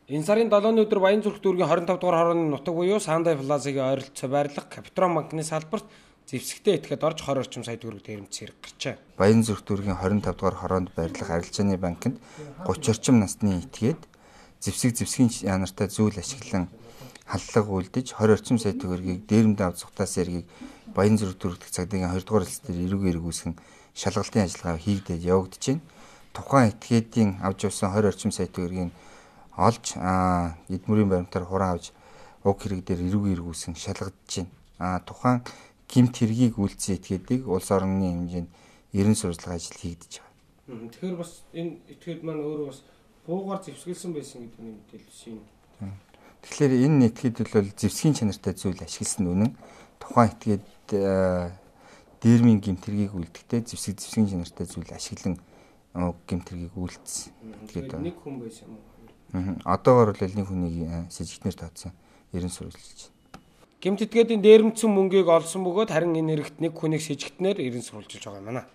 Энэ сарын 7-ны өдөр Баянзүрх дүүргийн 25 дугаар хорооны нутаг буюу Сандай Плазагийн ойролцоо байрлах Капитрон банкны салбарт зэвсэгтэй этгээд орж 20 орчим сая төгрөг дээрэмц хэрэг гарчээ. Баянзүрх дүүргийн 25 дугаар хороонд байрлах арилжааны банкнд 30 орчим насны этгээд зэвсгийн янартай зүйл ашиглан халдлага үйлдэж 20 орчим сая төгрөгийг дээрэмдээ авч цугтаас эргийг Баянзүрх дүүргэх цагдаагийн 2 дугаар хэлс дээр эрүүг эргүүлсэн шалгалтын ажиллагаа хийгдээд явагдаж байна. Тухайн этгээдийн авч явсан 20 орчим сая төгрөгийг олж эдмүрийн баримтаар хураан авч уг хэрэг дээр эрүүг эргүүлсэн шалгагдаж байна. Тухайн гэмт хэргийг үйлдсэн этгээдийг улс орны хэмжээнд ерэн сурвалжлах ажил хийгдэж байгаа. Тэгэхээр бас энэ этгээд маань өөрөө бас буугаар зэвсгэлсэн байсан гэдэг нь мэдээлэл шин. Тэгэхээр энэ этгээдэл бол зэвсгийн чанартай зүйл ашигласан үнэн. Тухайн этгээд дээрмийн гэмт хэргийг үйлдэхдээ зэвсгийн чанартай зүйл ашиглан гэмт хэргийг үйлдсэн. Тэгээд нэг хүн байсан юм уу? Одоогоор бол нэг хүнийг сэжигтнэр тооцсон ерэн сурвалжилж байна. Гэмт этгээдийн дээрэмдсэн мөнгийг олсон бөгөөд харин энэ хэрэгт нэг хүнийг сэжигтнэр ерэн сурвалжилж байгаа юм байна.